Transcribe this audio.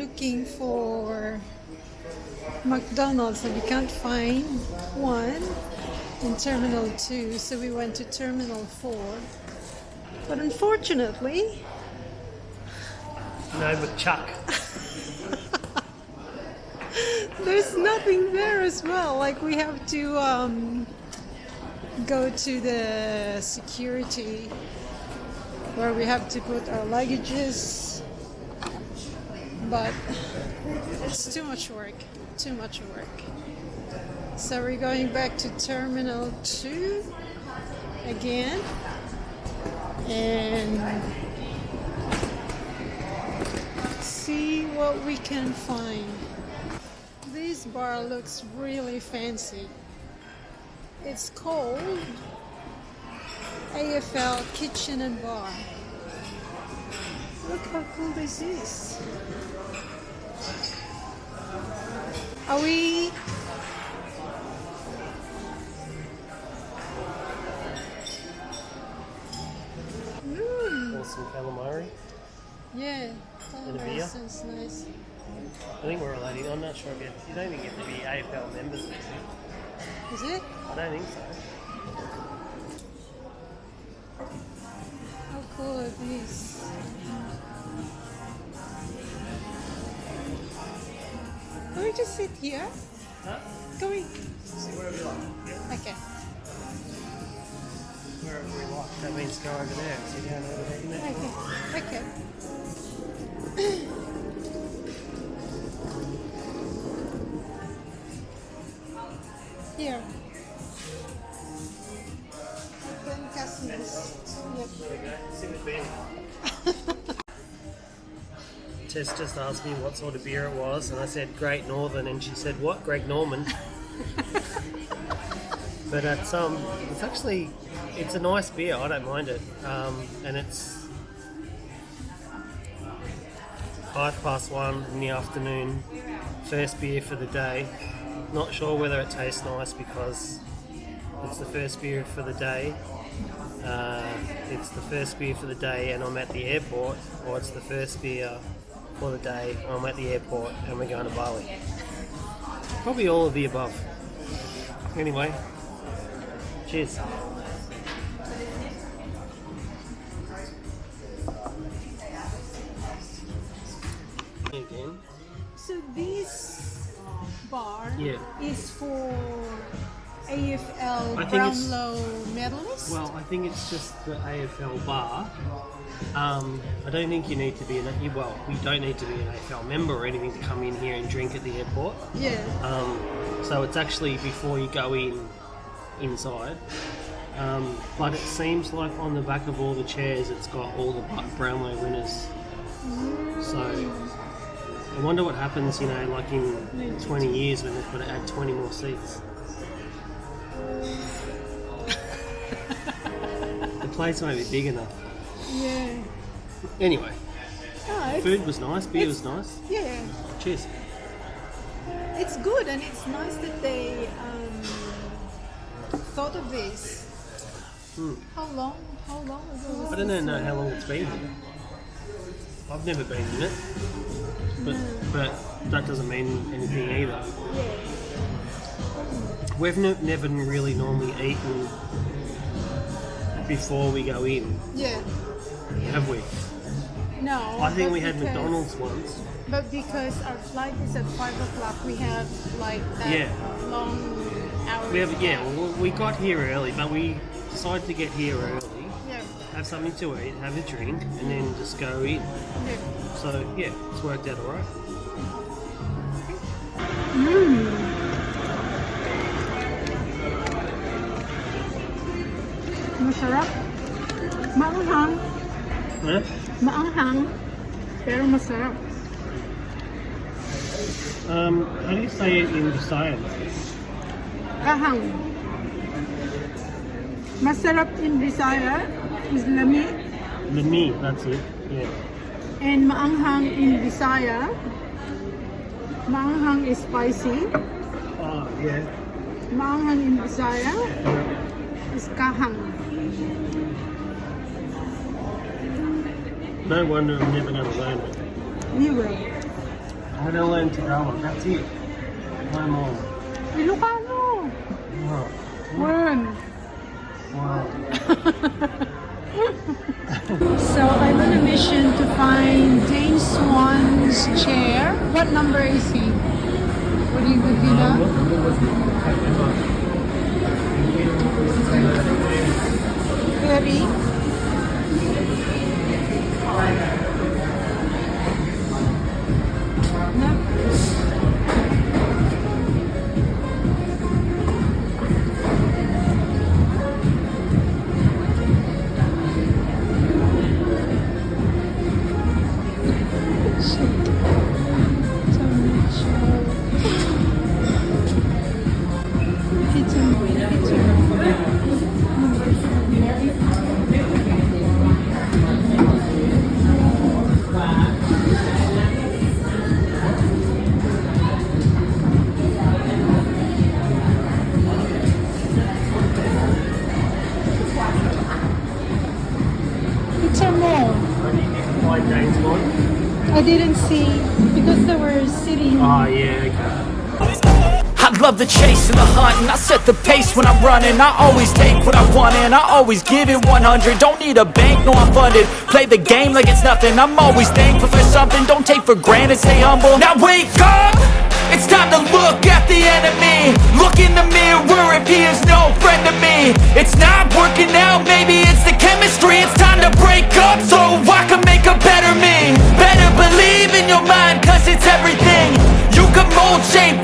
looking for McDonald's and we can't find one in Terminal 2, so we went to Terminal 4. But unfortunately, no McChuck. there's nothing there as well. Like we have to go to the security where we have to put our luggages, but it's too much work. So we're going back to Terminal 2 again and see what we can find. This bar looks really fancy. It's called AFL Kitchen and Bar. Look how cool this is. Are we... Some calamari. Yeah, And a beer. sounds nice. I think we're allowed in. I'm not sure if you don't even get to be AFL members. Is it? I don't think so. How cool are these? Can we just sit here? Huh? Can we? See wherever you like. Yeah. Okay. Wherever we like. That means go over there. Sit down over there. Isn't it? Okay. Here. Open customers. Yep. There we go. Sit with Ben. Tess just asked me what sort of beer it was, and I said Great Northern, and she said, "What? Greg Norman?" But it's actually, it's a nice beer. I don't mind it, and it's 1:05 in the afternoon. First beer for the day. Not sure whether it tastes nice because it's the first beer for the day. It's the first beer for the day, and I'm at the airport, or it's the first beer for the day. I'm at the airport, and we're going to Bali. Probably all of the above. Anyway. Cheers. Again. So this bar Yeah. is for AFL I think it's- Brownlow medalists? Well, I think it's just the AFL bar. I don't think you need to be we don't need to be an AFL member or anything to come in here and drink at the airport. Yeah. So it's actually before you go inside. But it seems like on the back of all the chairs it's got all the Brownlow winners. So I wonder what happens, like in 20 years when they've got to add 20 more seats. The place won't be big enough. Yeah. Anyway, Oh, food was nice, beer was nice. Yeah. Cheers. It's good, and it's nice that they thought of this. How long ago was I don't this? know how long it's been here. I've never been in it, but that doesn't mean anything either. We've never really normally eaten before we go in, Yeah. have we? No. I think but we had because- McDonald's once. But because our flight is at 5 o'clock, we have like that long hour. We got here early, but we decided to get here early, Yeah. have something to eat, have a drink, and then just go in. Yeah. So yeah, it's worked out alright. Masarap. Maanghang. Huh? Maanghang. Pero masarap. How do you say it in Visayan? Kahang. Masarap in Visaya is lami. Lemi, that's it. Yeah. And maanghang in Visaya. Maanghang is spicy. Oh, yeah. Maanghang in Visaya is kahang. No wonder I'm never going to learn it. You will. I'm gonna learn Tagalog. That's it. No more. Ilocano. What? When? Wow. So I'm on a mission to find Dane Swan's chair. What number is he? What do you know? 30. No. Picture more. Why James Bond? I didn't see because they were sitting. Oh yeah, okay. I love the chase and the hunt, and I set the pace when I'm running. I always take what I want and I always give it 100. Don't need a bank, no I'm funded. Play the game like it's nothing. I'm always thankful for something. Don't take for granted, stay humble. Now wake up! It's time to look at the enemy. Look in the mirror if he is no friend to me. It's not working out, maybe it's the chemistry. It's time to break up so I can make a better me. Better believe in your mind, cause it's everything. You can mold, shape,